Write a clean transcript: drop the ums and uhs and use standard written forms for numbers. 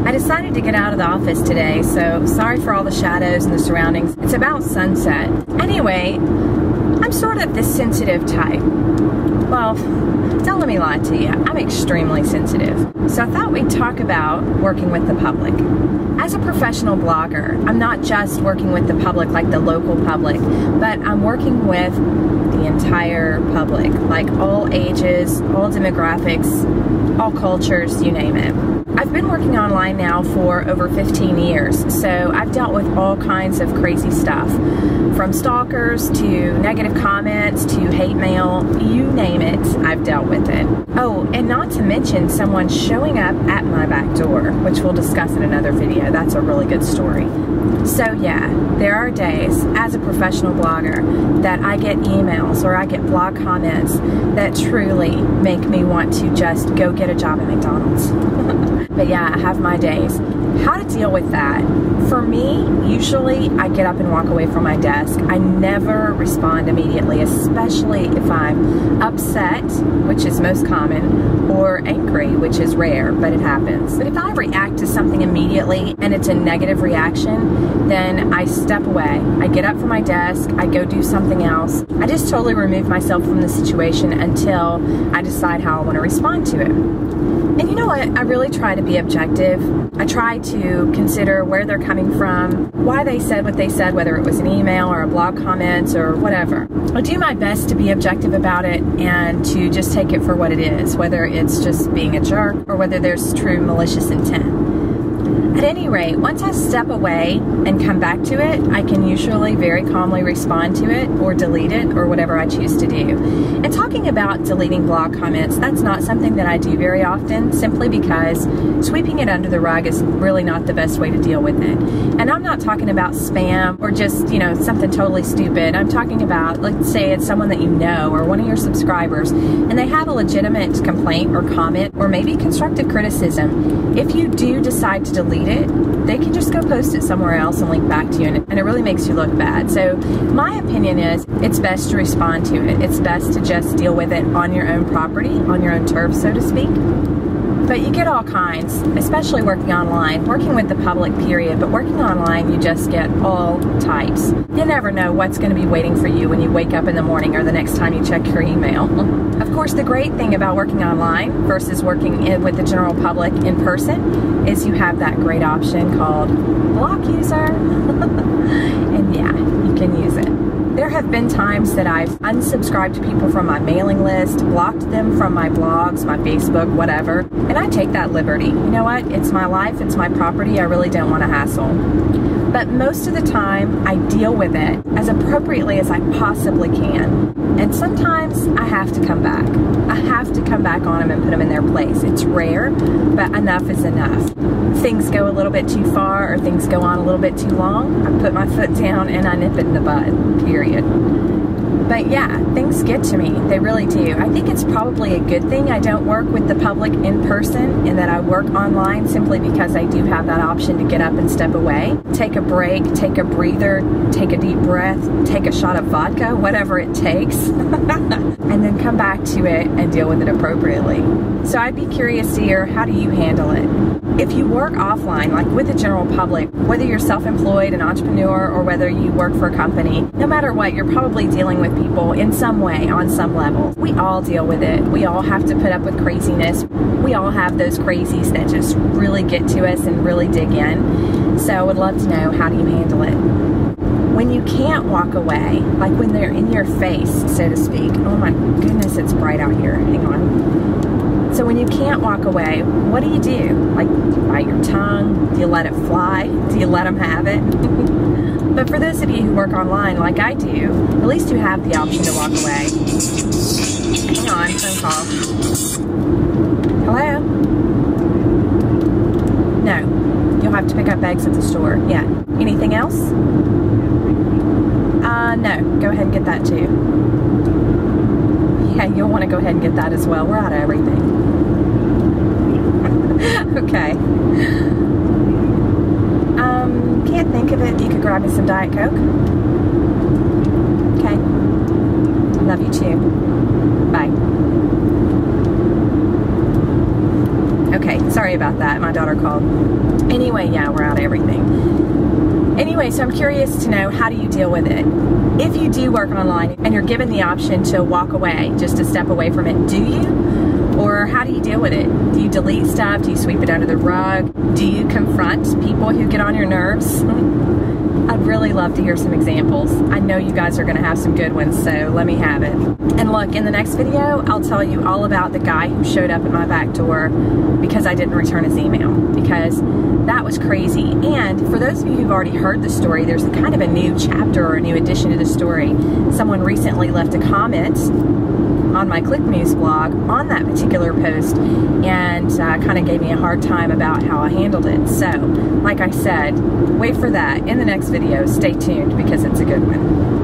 I decided to get out of the office today, so sorry for all the shadows and the surroundings. It's about sunset. Anyway, I'm sort of the sensitive type. Well, don't let me lie to you, I'm extremely sensitive. So I thought we'd talk about working with the public. As a professional blogger, I'm not just working with the public like the local public, but I'm working with the entire public, like all ages, all demographics, all cultures, you name it. I've been working online now for over 15 years, so I've dealt with all kinds of crazy stuff. From stalkers to negative comments to hate mail, you name it, I've dealt with it. Oh, and not to mention someone showing up at my back door, which we'll discuss in another video. That's a really good story. So yeah, there are days as a professional blogger that I get emails or I get blog comments that truly make me want to just go get a job at McDonald's. But yeah, I have my days. How to deal with that? For me, usually I get up and walk away from my desk. I never respond immediately, especially if I'm upset, which is most common, or angry, which is rare, but it happens. But if I react to something immediately and it's a negative reaction, then I step away. I get up from my desk, I go do something else. I just totally remove myself from the situation until I decide how I want to respond to it. And you know what? I really try to be objective. I try to consider where they're coming from, why they said what they said, whether it was an email or a blog comment or whatever. I do my best to be objective about it and to just take it for what it is, whether it's just being a jerk or whether there's true malicious intent. At any rate, once I step away and come back to it, I can usually very calmly respond to it or delete it or whatever I choose to do. And talking about deleting blog comments, that's not something that I do very often, simply because sweeping it under the rug is really not the best way to deal with it. And I'm not talking about spam or just, you know, something totally stupid. I'm talking about, let's say it's someone that you know or one of your subscribers and they have a legitimate complaint or comment or maybe constructive criticism. If you do decide to delete it, they can just go post it somewhere else and link back to you, and it really makes you look bad. So my opinion is it's best to respond to it. It's best to just deal with it on your own property, on your own turf, so to speak. But you get all kinds, especially working online, working with the public, period. But working online, you just get all types. You never know what's going to be waiting for you when you wake up in the morning or the next time you check your email. Of course, the great thing about working online versus working with the general public in person is you have that great option called block user. And yeah, you can use it. There have been times that I've unsubscribed to people from my mailing list, blocked them from my blogs, my Facebook, whatever, and I take that liberty. You know what? It's my life, it's my property, I really don't want to hassle. But most of the time, I deal with it as appropriately as I possibly can. And sometimes I have to come back. I have to come back on them and put them in their place. It's rare, but enough is enough. Things go a little bit too far or things go on a little bit too long, I put my foot down and I nip it in the bud, period. But yeah, things get to me. They really do. I think it's probably a good thing I don't work with the public in person and that I work online simply because I do have that option to get up and step away, take a break, take a breather, take a deep breath, take a shot of vodka, whatever it takes, and then come back to it and deal with it appropriately. So I'd be curious to hear, how do you handle it? If you work offline, like with the general public, whether you're self-employed, an entrepreneur, or whether you work for a company, no matter what, you're probably dealing with people in some way, on some level. We all deal with it. We all have to put up with craziness. We all have those crazies that just really get to us and really dig in. So I would love to know, how do you handle it? When you can't walk away, like when they're in your face, so to speak. Oh my goodness, it's bright out here. Hang on. So when you can't walk away, what do you do? Like, bite your tongue? Do you let it fly? Do you let them have it? But for those of you who work online like I do, at least you have the option to walk away. Hang on, phone call. Hello? No. You'll have to pick up bags at the store. Yeah. Anything else? No. Go ahead and get that too. Yeah, you'll want to go ahead and get that as well. We're out of everything. Okay. Can't think of it. You could grab me some Diet Coke. Okay. Love you too. Bye. Okay, Sorry about that, my daughter called. Anyway, yeah, we're out of everything. Anyway, so I'm curious to know, how do you deal with it? If you do work online and you're given the option to walk away, just to step away from it, do you? Or how do you deal with it? Do you delete stuff? Do you sweep it under the rug? Do you confront people who get on your nerves? I'd really love to hear some examples. I know you guys are going to have some good ones, so let me have it. And look, in the next video, I'll tell you all about the guy who showed up at my back door because I didn't return his email, because that was crazy. And for those of you who've already heard the story, there's kind of a new chapter or a new addition to the story. Someone recently left a comment on my ClickNews blog on that particular post and kind of gave me a hard time about how I handled it. So, like I said, wait for that in the next video. Stay tuned because it's a good one.